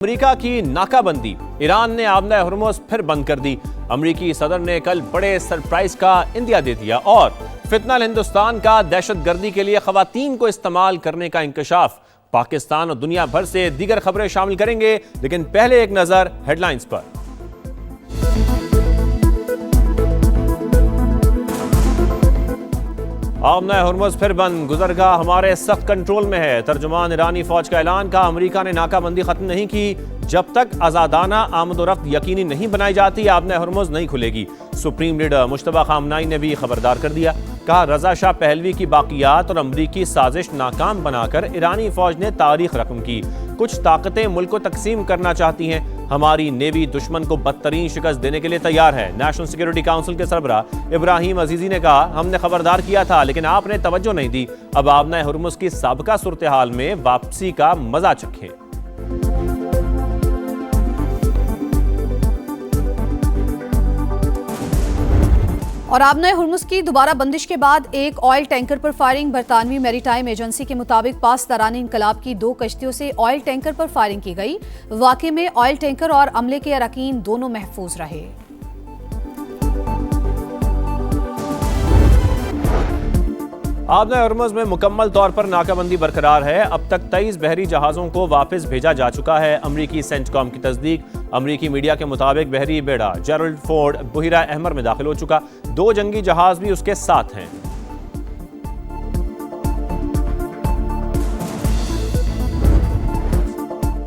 America की नाकाबंदी, Iran ने आबना हुर्मुज़ फिर बंद कर दी। अमेरिकी सदर ने कल बड़े सरप्राइज का इंदिया दे दिया और फितनल हिंदुस्तान का दहशतगर्दी के लिए खवातीन को इस्तेमाल करने का इंकशाफ। पाकिस्तान और दुनिया भर से दीगर खबरें शामिल करेंगे, लेकिन पहले एक नजर हेडलाइंस पर। आबना हुर्मुज़ फिर बंद, गुजरगाह हमारे सख्त कंट्रोल में है। तर्जुमान ईरानी फौज का ऐलान, का अमेरिका ने नाकाबंदी खत्म नहीं की जब तक आज़ादाना आमदोरफ्त यकीनी नहीं बनाई जाती, आबना हुर्मुज़ नहीं खुलेगी। सुप्रीम लीडर मुश्तबा खामनाई ने भी खबरदार कर दिया, कहा रजा शाह पहलवी की बाकियात और अमरीकी साजिश नाकाम बनाकर ईरानी फौज ने तारीख रकम की। कुछ ताकतें मुल्क को तकसीम करना चाहती हैं, हमारी नेवी दुश्मन को बदतरीन शिकस्त देने के लिए तैयार है। नेशनल सिक्योरिटी काउंसिल के सरबराह इब्राहिम अजीजी ने कहा, हमने खबरदार किया था लेकिन आपने तवज्जो नहीं दी। अब आबना हुर्मुज़ की साबिका सूरत हाल में वापसी का मजा चखें। और आबना हुर्मुज़ की दोबारा बंदिश के बाद एक ऑयल टैंकर पर फायरिंग। बरतानवी मैरीटाइम एजेंसी के मुताबिक पास दरान इनकलाब की 2 कश्तियों से ऑयल टैंकर पर फायरिंग की गई। वाक़े में ऑयल टैंकर और अमले के अरकान दोनों महफूज रहे। आबना हुर्मुज़ में मुकम्मल तौर पर नाकाबंदी बरकरार है। अब तक 23 बहरी जहाज़ों को वापस भेजा जा चुका है। अमरीकी सेंटकॉम की तस्दीक। अमरीकी मीडिया के मुताबिक बहरी बेड़ा जेरल्ड फोर्ड बुहिरा अहमर में दाखिल हो चुका। 2 जंगी जहाज भी उसके साथ हैं।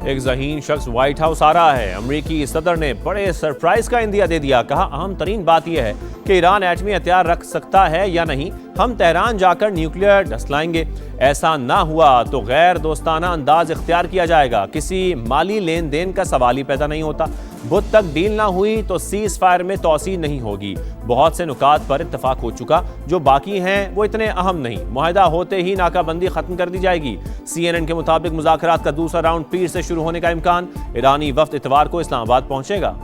एक ज़हीन शख्स व्हाइट हाउस आ रहा है। अमरीकी सदर ने बड़े सरप्राइज का इंदिया दे दिया, कहा अहम तरीन बात यह है कि ईरान एटमी हथियार रख सकता है या नहीं, हम तेहरान जाकर न्यूक्लियर डसलाएंगे। ऐसा ना हुआ तो गैर दोस्ताना अंदाज इख्तियार किया जाएगा। किसी माली लेन देन का सवाल ही पैदा नहीं होता। बुध तक डील ना हुई तो सीज फायर में तोसी नहीं होगी। बहुत से नुकात पर इत्तफाक हो चुका, जो बाकी हैं वो इतने अहम नहीं। मुआहिदा होते ही नाकाबंदी खत्म कर दी जाएगी। CNN के मुताबिक मुज़ाकरात का दूसरा राउंड पीर से शुरू होने का इम्कान। ईरानी वफ्द इतवार को इस्लामाबाद पहुंचेगा।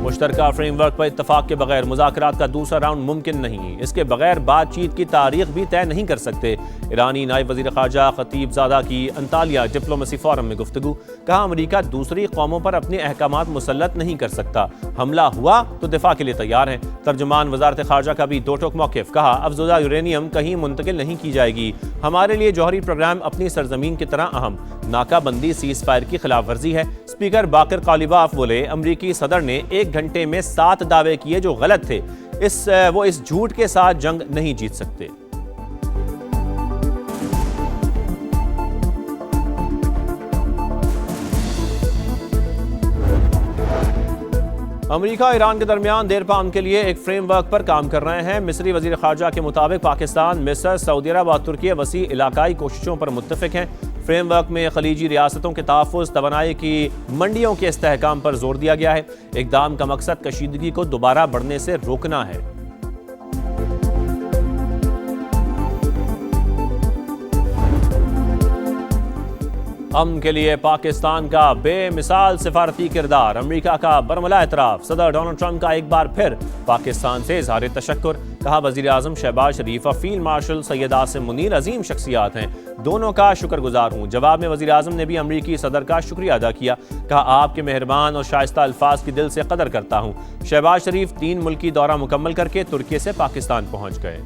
मुश्तरका फ्रेमवर्क पर इत्तफाक के बगैर मुज़ाकरात का दूसरा राउंड मुमकिन नहीं। इसके बगैर बातचीत की तारीख भी तय नहीं कर सकते। ईरानी नायब वज़ीर ख़ारजा खतीब ज़ादा की अंतालिया डिप्लोमेसी फोरम में गुफ्तगू, कहा अमरीका दूसरी कौमों पर अपने अहकामात मुसल्लत नहीं कर सकता। हमला हुआ तो दिफा के लिए तैयार हैं। तर्जुमान वज़ारत ख़ारजा का भी दो टोक मौक़िफ़, कहा अफज़ुदा यूरेनियम कहीं मुंतकिल नहीं की जाएगी। हमारे लिए जौहरी प्रोग्राम अपनी सरजमीन की तरह अहम। नाकाबंदी सीज़ फायर की खिलाफ वर्जी है। स्पीकर बाकर कालिबाफ बोले, अमरीकी सदर ने 1 घंटे में 7 दावे किए जो गलत थे। वो इस झूठ के साथ जंग नहीं जीत सकते। अमेरिका ईरान के दरमियान देर पाम के लिए एक फ्रेमवर्क पर काम कर रहे हैं। मिस्री वजीर खारजा के मुताबिक पाकिस्तान, मिस्र, सऊदी अरब और तुर्की वसी इलाकाई कोशिशों पर मुत्तफिक हैं। फ्रेमवर्क में खलीजी रियासतों के तहफ़्फ़ुज़, तवानाई की मंडियों के इस्तेहकाम पर जोर दिया गया है। इक़दाम का मकसद कशीदगी को दोबारा बढ़ने से रोकना है। अमन के लिए पाकिस्तान का बेमिसाल सिफारती किरदार, अमरीका का बरमला एतराफ़। सदर डोनाल्ड ट्रंप का एक बार फिर पाकिस्तान से इज़हार तशक्कुर, कहा वज़ीर आज़म शहबाज शरीफ और फील्ड मार्शल सैयद आसिम मुनीर अजीम शख्सियात हैं, दोनों का शुक्रगुजार हूँ। जवाब में वज़ीर आज़म ने भी अमरीकी सदर का शुक्रिया अदा किया, कहा आपके मेहरबान और शाइस्ता अल्फाज की दिल से कदर करता हूँ। शहबाज शरीफ 3 मुल्की दौरा मुकम्मल करके तुर्की से पाकिस्तान पहुँच गए।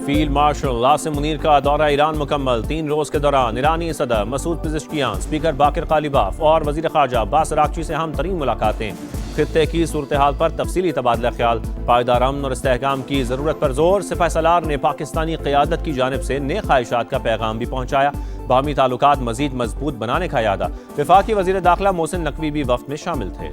फील्ड मार्शल आसिम मुनीर का दौरा ईरान मुकम्मल। 3 रोज के दौरान ईरानी सदर मसूद पिज़ेश्कियान, स्पीकर बाकर कालिबाफ और वज़ीर ख़ारजा अब्बास अराग़ची से अहम तरीन मुलाकातें। खित्ते की सूरत हाल पर तफसीली तबादला ख्याल। पायदार अमन और इस्तेहकाम की ज़रूरत पर जोर। सिपाही सालार ने पाकिस्तानी क़यादत की जानिब से नेक ख्वाहिशात का पैगाम भी पहुँचाया। बाहमी ताल्लुकात मज़ीद मजबूत बनाने का यादा। वफाकी वज़ीर दाखिला मोहसिन नकवी भी वफ़द में शामिल थे।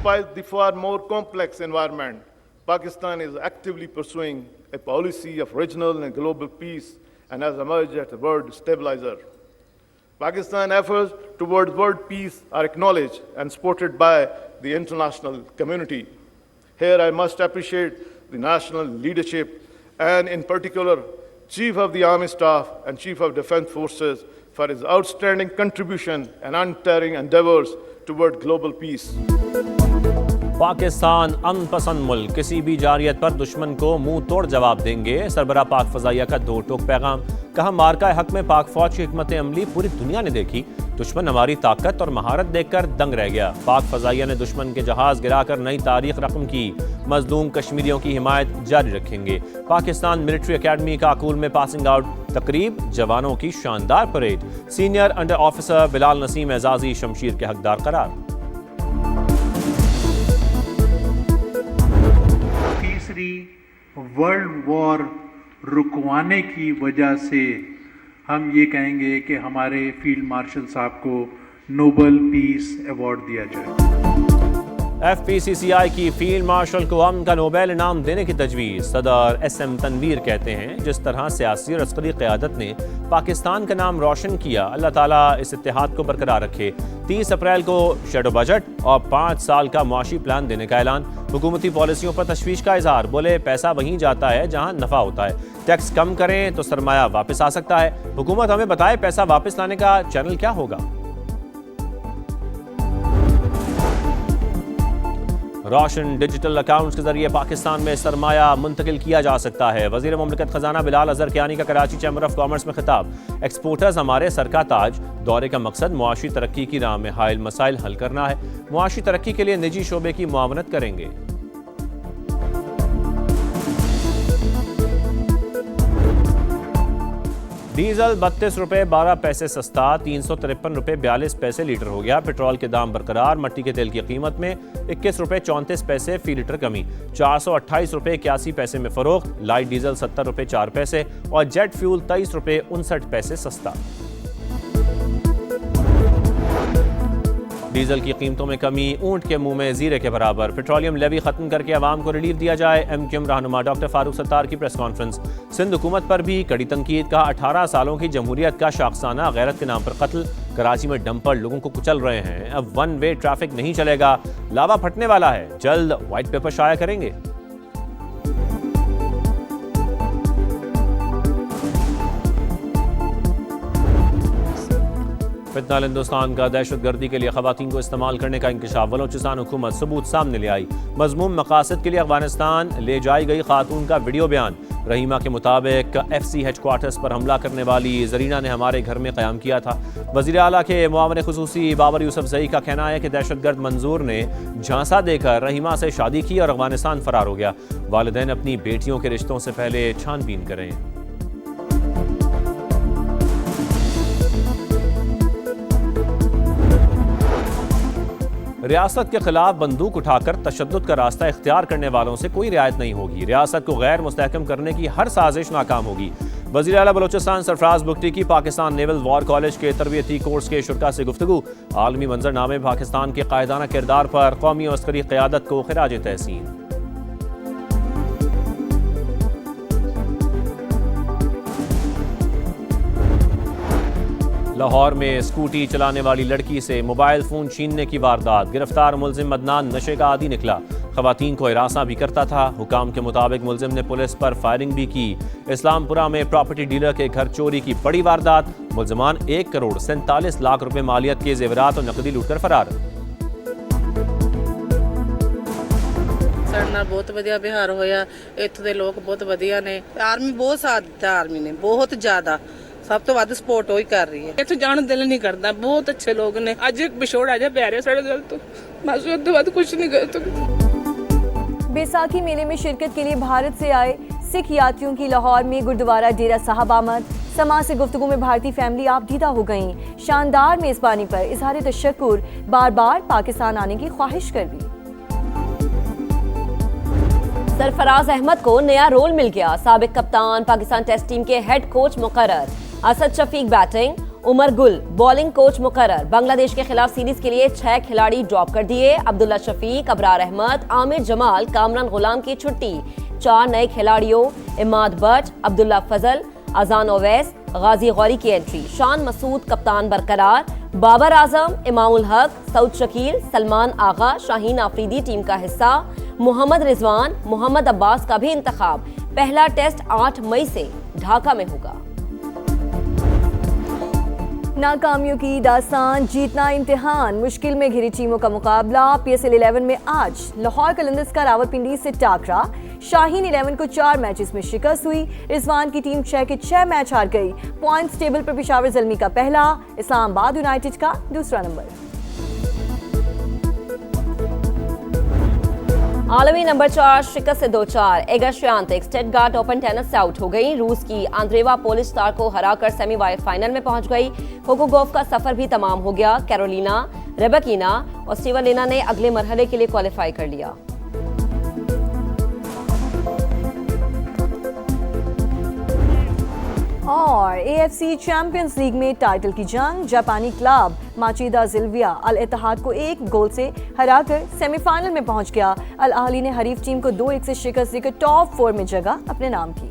Despite the far more complex environment, Pakistan is actively pursuing a policy of regional and global peace and has emerged as a world stabilizer. Pakistan's efforts towards world peace are acknowledged and supported by the international community. Here I must appreciate the national leadership and in particular Chief of the Army Staff and Chief of Defense Forces for his outstanding contribution and untiring endeavors toward global peace. Pakistan अनपसंद मुल्क किसी भी जारियत पर दुश्मन को मुंह तोड़ जवाब देंगे। सरबराह पाक फजाइया का दो टोक पैगाम। कहा मार्का हक में पाक फौज की हिकमत अमली पूरी दुनिया ने देखी, दुश्मन हमारी ताकत और महारत देखकर दंग रह गया। पाक फजाइया ने दुश्मन के जहाज गिराकर नई तारीख रकम की। मजलूम कश्मीरियों की हिमायत जारी रखेंगे। पाकिस्तान मिलिट्री अकेडमी काकूल में पासिंग आउट तकरीब, जवानों की शानदार परेड। Senior under officer Bilal Naseem एजाजी शमशीर के हकदार करार। तीसरी वर्ल्ड वॉर रुकवाने की वजह से हम ये कहेंगे कि हमारे फील्ड मार्शल साहब को नोबेल पीस अवार्ड दिया जाए। FPCCI की फील्ड मार्शल को अमन का नोबेल इनाम देने की तजवीज़। सदर SM तनवीर कहते हैं जिस तरह सियासी और अस्करी क़यादत ने पाकिस्तान का नाम रोशन किया, अल्लाह ताला इस इत्तेहाद को बरकरार रखे। 30 अप्रैल को शेडो बजट और 5 साल का मुआशी प्लान देने का ऐलान। हुकूमती पॉलिसियों पर तशवीश का इजहार। बोले पैसा वहीं जाता है जहां नफा होता है, टैक्स कम करें तो सरमाया वापस आ सकता है। हुकूमत हमें बताए पैसा वापस लाने का चैनल क्या होगा। रोशन डिजिटल अकाउंट्स के जरिए पाकिस्तान में सरमाया मुंतकिल किया जा सकता है। वजीर मुमलिकत खजाना बिलाल अजहर कियानी का कराची चैम्बर ऑफ कॉमर्स में खिताब। एक्सपोर्टर्स हमारे सर का ताज। दौरे का मकसद मुआशी तरक्की की राह में हायल मसाइल हल करना है। मुआशी तरक्की के लिए निजी शोबे की मुआवनत करेंगे। डीजल 32 रुपये 12 पैसे सस्ता, 353 रुपये 42 पैसे लीटर हो गया। पेट्रोल के दाम बरकरार। मट्टी के तेल की कीमत में 21 रुपये 34 पैसे फी लीटर कमी। 428 रुपये 81 पैसे में फरोख्त। लाइट डीजल 70 रुपये 4 पैसे और जेट फ्यूल 23 रुपये 59 पैसे सस्ता। डीजल की कीमतों में कमी, ऊंट के मुंह में जीरे के बराबर। पेट्रोलियम लेवी खत्म करके अवाम को रिलीफ दिया जाए। MQM रहनुमा डॉक्टर फारूक सत्तार की प्रेस कॉन्फ्रेंस। सिंध हुकूमत पर भी कड़ी तनकीद। का 18 सालों की जमहूरियत का शाखसाना गैरत के नाम पर कत्ल। कराची में डंपर लोगों को कुचल रहे हैं। अब वन वे ट्रैफिक नहीं चलेगा, लावा फटने वाला है। जल्द व्हाइट पेपर शाया करेंगे। फितनाल हिंदुस्तान का दहशतगर्दी के लिए खवातीन को इस्तेमाल करने का इंकशाफ। बलोचिस्तान हुकूमत सबूत सामने ले आई। मजमूम मकासद के लिए अफगानिस्तान ले जाई गई खातून का वीडियो बयान। रहीमा के मुताबिक FC हेडक्वार्टर्स पर हमला करने वाली जरीना ने हमारे घर में क़याम किया था। वज़ीर आला के मुआवन खुसूसी बाबर यूसुफजई का कहना है कि दहशतगर्द मंजूर ने झांसा देकर रहीमा से शादी की और अफगानिस्तान फरार हो गया। वालिदैन अपनी बेटियों के रिश्तों से पहले छानबीन करें। रियासत के खिलाफ बंदूक उठाकर तशद्दुद का रास्ता इख्तियार करने वालों से कोई रियायत नहीं होगी। रियासत को गैर मुस्तहकम करने की हर साजिश नाकाम होगी। वज़ीर आला बलोचिस्तान सरफराज बुख्ती की पाकिस्तान नेवल वॉर कॉलेज के तरबियती कोर्स के शुरा से गुफ्तगू। आलमी मंजरनामे पाकिस्तान के कायदाना किरदार पर कौमी और अस्करी क़यादत को खिराज तहसीन। लाहौर में स्कूटी चलाने वाली लड़की से मोबाइल फोन छीनने की वारदात। गिरफ्तार मुलजिम अदनान नशे का आदी निकला, खवातीन को हिरासा भी करता था। हुकाम के मुताबिक मुलजिम ने पुलिस पर फायरिंग भी की। इस्लामपुरा में प्रॉपर्टी डीलर के घर चोरी की बड़ी वारदात। मुलजमान 1 करोड़ 47 लाख रुपए मालियत के जेवरात और नकदी लूटकर फरार। ਸਾਡੇ ਨਾਲ ਬਹੁਤ ਵਧੀਆ ਵਿਹਾਰ ਹੋਇਆ। ਇੱਥੋਂ ਦੇ ਲੋਕ ਬਹੁਤ ਵਧੀਆ ਨੇ। ਆਰਮੀ ਬਹੁਤ ਸਾਥ ਦਿੱਤਾ, ਆਰਮੀ ਨੇ ਬਹੁਤ ਜ਼ਿਆਦਾ, ਸਭ ਤੋਂ ਵੱਧ ਸਪੋਰਟ ਉਹ ਹੀ ਕਰ ਰਹੀ ਹੈ। ਇੱਥੇ ਜਾਣ ਨੂੰ ਦਿਲ ਨਹੀਂ ਕਰਦਾ, ਬਹੁਤ ਅੱਛੇ ਲੋਕ ਨੇ। ਅੱਜ ਇੱਕ ਵਿਛੋੜ ਆ ਜਾ ਪੈ ਰਿਹਾ ਸਾਡੇ ਦਿਲ ਤੋਂ, ਬਸ ਉਸ ਤੋਂ ਬਾਅਦ ਕੁਝ नहीं कर सकते। बैसाखी मेले में शिरकत के लिए भारत से आए सिख यात्रियों की लाहौर में गुरुद्वारा डेरा साहब आमद। समाज से गुफ्तगू में भारतीय फैमिली आपदीदा हो गई। शानदार मेज़बानी पर इजहार तशक्कुर, बार बार पाकिस्तान आने की ख्वाहिश कर दी। सरफराज अहमद को नया रोल मिल गया। साबिक कप्तान पाकिस्तान टेस्ट टीम के हेड कोच मुकर्रर। Asad Shafiq batting, Umar Gul bowling coach मुकर्रर। बांग्लादेश के खिलाफ सीरीज के लिए 6 खिलाड़ी ड्रॉप कर दिए। अब्दुल्ला शफीक, अबरार अहमद, आमिर जमाल, कामरान गुलाम की छुट्टी। 4 नए खिलाड़ियों इमाद बट, अब्दुल्ला फजल, अजान ओवैस, गाजी गौरी की एंट्री। शान मसूद कप्तान बरकरार। बाबर आजम, इमामुल हक, सऊद शकील, सलमान आगा, शाहीन आफरीदी टीम का हिस्सा। मोहम्मद रिजवान, मोहम्मद अब्बास का भी इंतखाब। पहला टेस्ट 8 मई से ढाका में होगा। नाकामियों की दास्तान, जीतना इम्तिहान, मुश्किल में घिरी टीमों का मुकाबला। PSL 11 में आज लाहौर कलंदर्स का रावलपिंडी से टाकरा। शाहीन 11 को 4 मैचेस में शिकस्त हुई। रिजवान की टीम 6 के 6 मैच हार गई। पॉइंट्स टेबल पर पेशावर ज़ल्मी का पहला, इस्लामाबाद यूनाइटेड का दूसरा नंबर। आलमी नंबर 4 शिकस्त से 2-4। एगा श्यांतिक स्टटगार्ट ओपन टेनिस से आउट हो गई। रूस की आंद्रेवा पोलिश स्टार को हराकर सेमीफाइनल में पहुंच गई। कोको गोफ का सफर भी तमाम हो गया। कैरोलिना, रेबेकिना और स्टीवलिना ने अगले मरहले के लिए क्वालिफाई कर लिया। और AFC चैंपियंस लीग में टाइटल की जंग, जापानी क्लब माचिदा ज़िल्विया अल इत्तेहाद को 1 गोल से हराकर सेमीफाइनल में पहुंच गया। अल अहली ने हरीफ टीम को 2-1 से शिकस्त देकर टॉप 4 में जगह अपने नाम की।